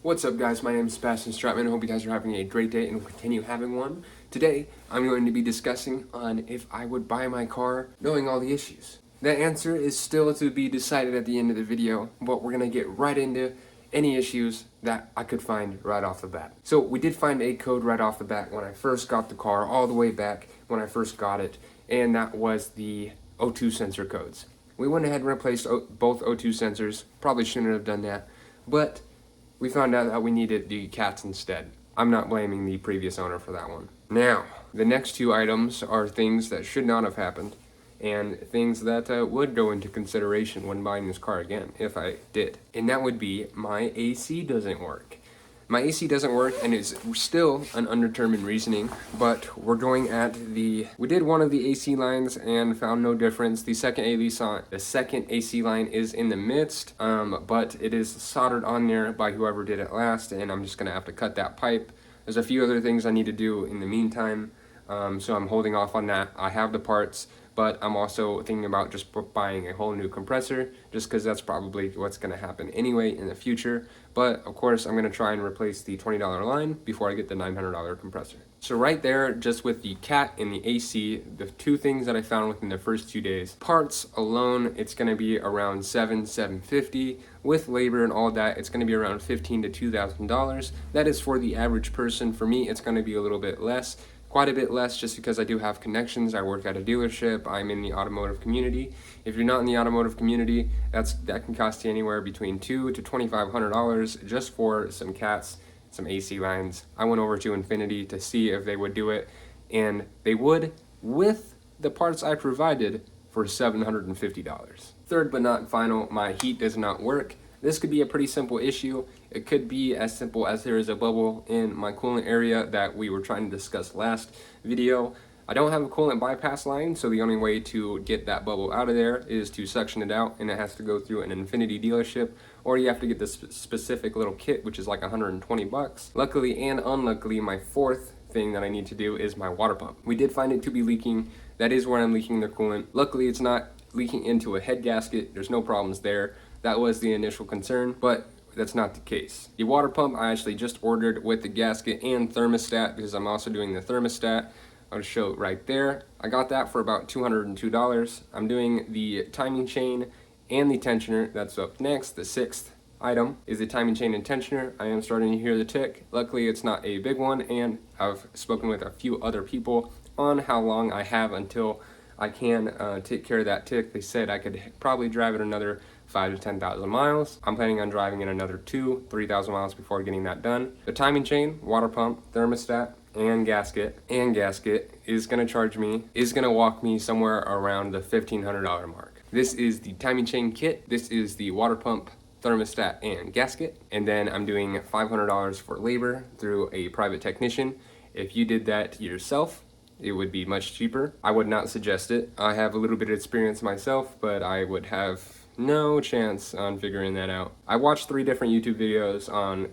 What's up, guys? My name is Strut. I hope you guys are having a great day and will continue having one. Today, I'm going to be discussing on if I would buy my car knowing all the issues. The answer is still to be decided at the end of the video, but we're going to get right into any issues that I could find right off the bat. So we did find a code right off the bat when I first got the car, all the way back when I first got it, and that was the O2 sensor codes. We went ahead and replaced both O2 sensors. Probably shouldn't have done that, but we found out that we needed the cats instead. I'm not blaming the previous owner for that one. Now, the next two items are things that should not have happened and things that would go into consideration when buying this car again, if I did. And that would be my AC doesn't work. My AC doesn't work and it's still an undetermined reasoning, but we're going at we did one of the AC lines and found no difference. The second AC line is in the midst, but it is soldered on there by whoever did it last, and I'm just gonna have to cut that pipe. There's a few other things I need to do in the meantime, so I'm holding off on that. I have the parts, but I'm also thinking about just buying a whole new compressor, just because that's probably what's going to happen anyway in the future. But of course, I'm going to try and replace the $20 line before I get the $900 compressor. So right there, just with the cat and the AC, the two things that I found within the first 2 days. Parts alone, it's going to be around $750. With labor and all that, it's going to be around $1,500 to $2,000. That is for the average person. For me, it's going to be a little bit less. Quite a bit less, just because I do have connections. I work at a dealership. I'm in the automotive community. If you're not in the automotive community, that can cost you anywhere between $200 to $2,500 just for some cats, some AC lines. I went over to Infiniti to see if they would do it, and they would, with the parts I provided, for $750. Third but not final, my heat does not work. This could be a pretty simple issue. It could be as simple as there is a bubble in my coolant area that we were trying to discuss last video. I don't have a coolant bypass line, so the only way to get that bubble out of there is to suction it out, and it has to go through an Infiniti dealership, or you have to get this specific little kit, which is like 120 bucks. Luckily and unluckily, my fourth thing that I need to do is my water pump. We did find it to be leaking. That is where I'm leaking the coolant. Luckily, it's not leaking into a head gasket. There's no problems there. That was the initial concern, but that's not the case. The water pump I actually just ordered with the gasket and thermostat, because I'm also doing the thermostat. I'll show it right there. I got that for about $202. I'm doing the timing chain and the tensioner. That's up next. The sixth item is the timing chain and tensioner. I am starting to hear the tick. Luckily, it's not a big one, and I've spoken with a few other people on how long I have until I can take care of that tick. They said I could probably drive it another 5,000 to 10,000 miles. I'm planning on driving it another 2,000 to 3,000 miles before getting that done. The timing chain, water pump, thermostat, and gasket is gonna walk me somewhere around the $1,500 mark. This is the timing chain kit. This is the water pump, thermostat, and gasket. And then I'm doing $500 for labor through a private technician. If you did that yourself, it would be much cheaper. I would not suggest it. I have a little bit of experience myself, but I would have no chance on figuring that out. I watched 3 different YouTube videos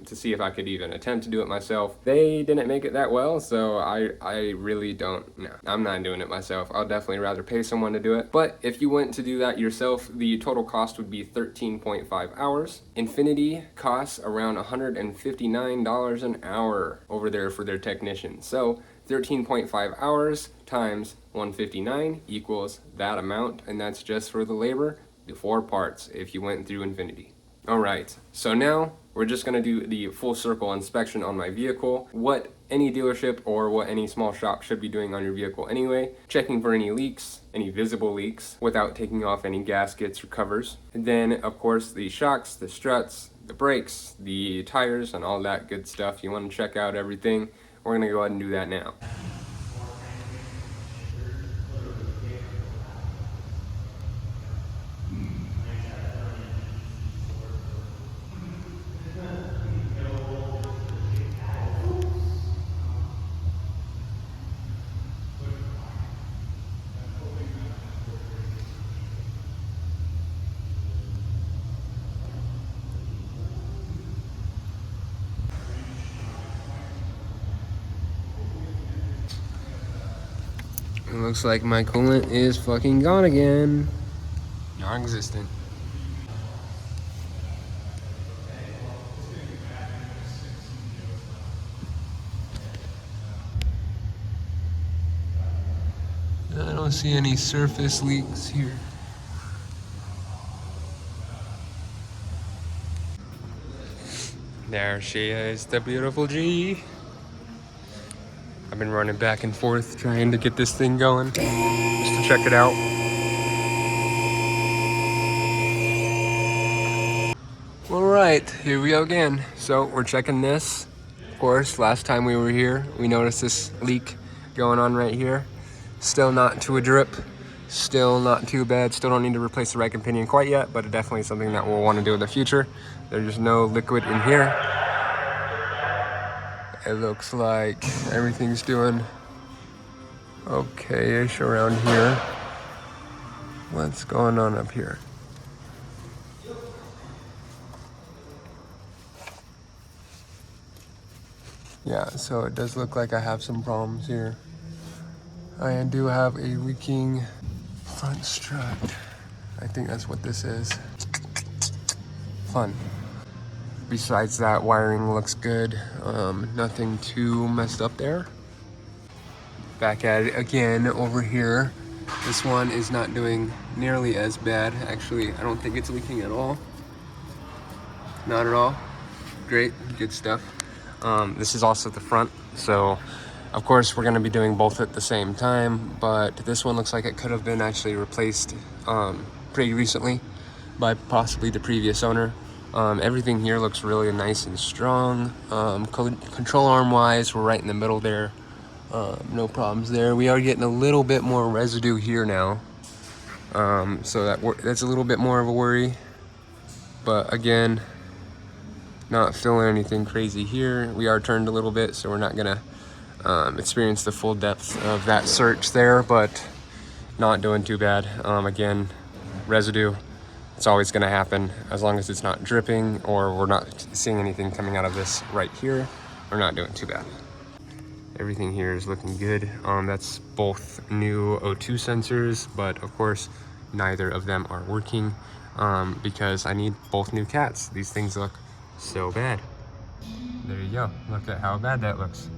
to see if I could even attempt to do it myself. They didn't make it that well, so I really don't know. I'm not doing it myself. I'll definitely rather pay someone to do it. But if you went to do that yourself, the total cost would be 13.5 hours. Infiniti costs around $159 an hour over there for their technicians. So 13.5 hours times 159 equals that amount, and that's just for the labor, the 4 parts, if you went through Infiniti. Alright, so now we're just going to do the full circle inspection on my vehicle. What any dealership or what any small shop should be doing on your vehicle anyway. Checking for any leaks, any visible leaks, without taking off any gaskets or covers. And then, of course, the shocks, the struts, the brakes, the tires, and all that good stuff. You want to check out everything. We're going to go ahead and do that now. It looks like my coolant is fucking gone again. Non-existent. see any surface leaks here. There she is, the beautiful G. I've been running back and forth trying to get this thing going, just to check it out. All right, here we go again. So we're checking this. Of course, last time we were here, we noticed this leak going on right here. Still not to a drip, still not too bad. Still don't need to replace the rack and pinion quite yet, but definitely something that we'll want to do in the future. There's no liquid in here. It looks like everything's doing okay-ish around here. What's going on up here? Yeah, so it does look like I have some problems here. I do have a leaking front strut. I think that's what this is. Fun. Besides that, wiring looks good. Nothing too messed up there. Back at it again over here. This one is not doing nearly as bad. Actually, I don't think it's leaking at all. Not at all. Great, good stuff. This is also the front, so of course we're going to be doing both at the same time, but this one looks like it could have been actually replaced pretty recently by possibly the previous owner. Everything here looks really nice and strong. Control arm wise, we're right in the middle there. No problems there. We are getting a little bit more residue here now, so that's a little bit more of a worry, but again, not feeling anything crazy here. We are turned a little bit, so we're not gonna experience the full depth of that search there, but not doing too bad. Again, residue, it's always gonna happen as long as it's not dripping or we're not seeing anything coming out of this right here. We're not doing too bad. Everything here is looking good. That's both new O2 sensors, but of course neither of them are working because I need both new cats. These things look so bad. There you go. Look at how bad that looks.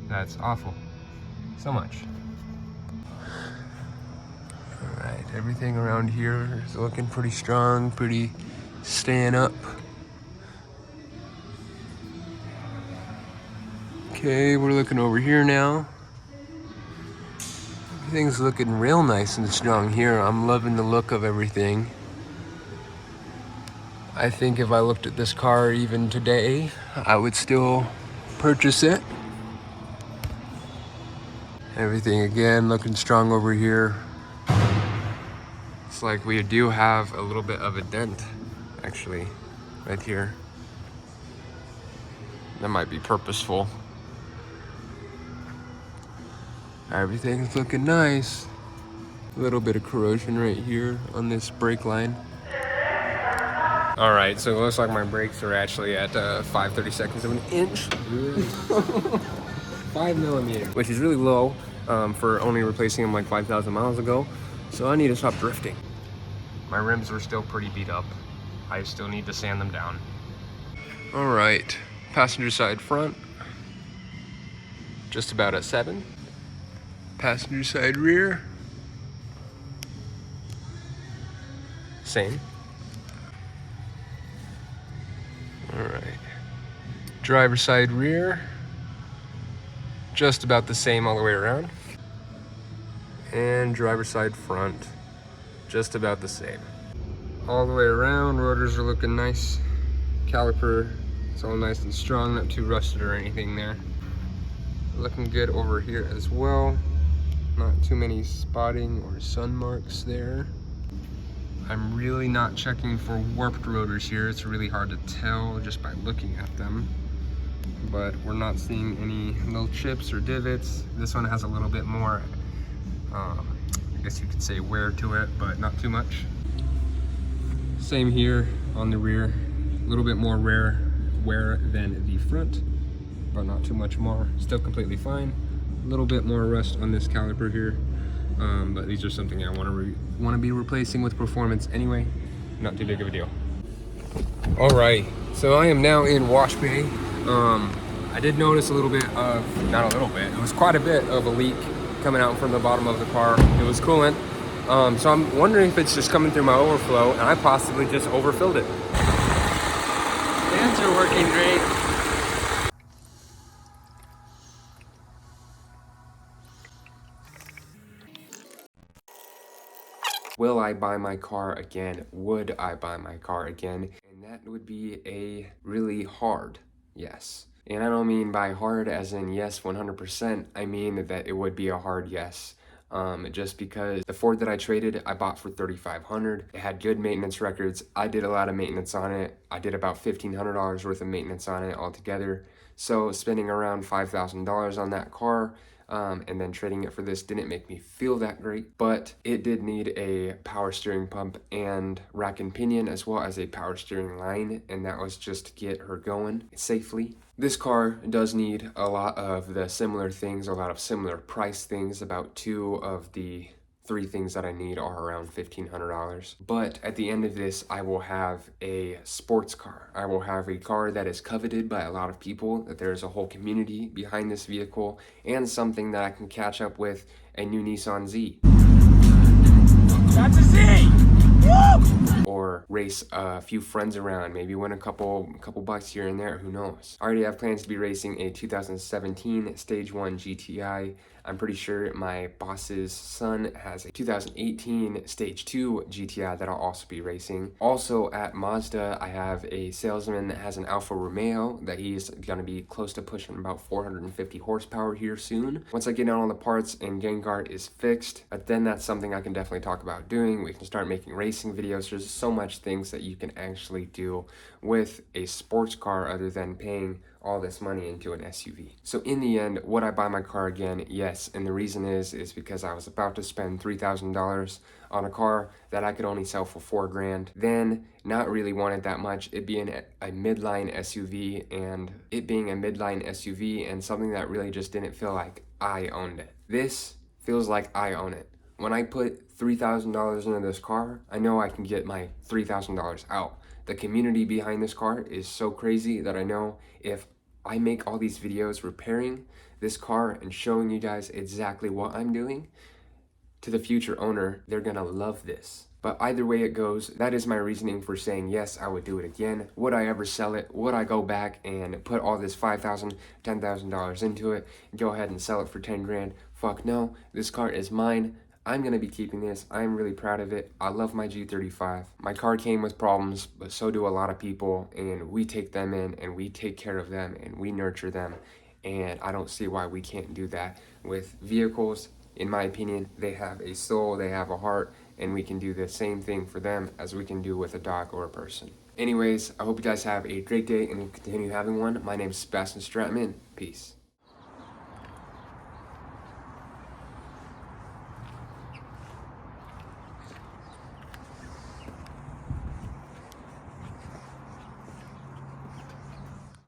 That's awful. So much. All right, everything around here is looking pretty strong, pretty staying up. Okay, we're looking over here now. Everything's looking real nice and strong here. I'm loving the look of everything. I think if I looked at this car even today, I would still purchase it. Everything again looking strong over here. It's like we do have a little bit of a dent, actually, right here. That might be purposeful. Everything's looking nice. A little bit of corrosion right here on this brake line. All right, so it looks like my brakes are actually at 5/32 of an inch. 5 millimeters, which is really low for only replacing them like 5,000 miles ago. So I need to stop drifting. My rims were still pretty beat up. I still need to sand them down. All right, passenger side front, just about at 7. Passenger side rear, same. All right, driver side rear, just about the same all the way around. And driver side front, just about the same. All the way around, rotors are looking nice. Caliper, it's all nice and strong, not too rusted or anything there. Looking good over here as well. Not too many spotting or sun marks there. I'm really not checking for warped rotors here. It's really hard to tell just by looking at them. But we're not seeing any little chips or divots. This one has a little bit more, I guess you could say, wear to it, but not too much. Same here on the rear. A little bit more wear than the front, but not too much more. Still completely fine. A little bit more rust on this caliper here, but these are something I want to be replacing with performance anyway. Not too big of a deal. All right, so I am now in wash bay. I did notice a little bit of, not a little bit, it was quite a bit of a leak coming out from the bottom of the car. It was coolant. So I'm wondering if it's just coming through my overflow, and I possibly just overfilled it. Fans are working great. Will I buy my car again? Would I buy my car again? And that would be a really hard yes. And I don't mean by hard as in yes 100%. I mean that it would be a hard yes. Just because the Ford that I traded, I bought for $3,500. It had good maintenance records. I did a lot of maintenance on it. I did about $1,500 worth of maintenance on it altogether. So spending around $5,000 on that car, and then trading it for this didn't make me feel that great, but it did need a power steering pump and rack and pinion, as well as a power steering line, and that was just to get her going safely. This car does need a lot of the similar things, a lot of similar price things. About two of the three things that I need are around $1,500. But at the end of this, I will have a sports car. I will have a car that is coveted by a lot of people, that there's a whole community behind this vehicle, and something that I can catch up with a new Nissan Z. That's a Z! Woo! Or race a few friends around, maybe win a couple bucks here and there, who knows. I already have plans to be racing a 2017 Stage 1 GTI. I'm pretty sure my boss's son has a 2018 Stage 2 GTI that I'll also be racing. Also at Mazda, I have a salesman that has an Alfa Romeo that he's gonna be close to pushing about 450 horsepower here soon. Once I get down all the parts and gang guard is fixed, then that's something I can definitely talk about doing. We can start making racing videos. There's so much things that you can actually do with a sports car other than paying all this money into an SUV. So in the end, would I buy my car again? Yes, and the reason is because I was about to spend $3,000 on a car that I could only sell for $4,000. Then not really wanted that much, it being a midline SUV, and it being a midline SUV and something that really just didn't feel like I owned it. This feels like I own it. When I put $3,000 into this car, I know I can get my $3,000 out. The community behind this car is so crazy that I know if I make all these videos repairing this car and showing you guys exactly what I'm doing, to the future owner, they're gonna love this. But either way it goes, that is my reasoning for saying yes, I would do it again. Would I ever sell it? Would I go back and put all this $5,000, $10,000 into it and go ahead and sell it for 10 grand? Fuck no, this car is mine. I'm gonna be keeping this. I'm really proud of it. I love my G35. My car came with problems, but so do a lot of people, and we take them in and we take care of them and we nurture them. And I don't see why we can't do that with vehicles. In my opinion, they have a soul, they have a heart, and we can do the same thing for them as we can do with a dog or a person. Anyways, I hope you guys have a great day and continue having one. My name is Sebastian Stratman. Peace.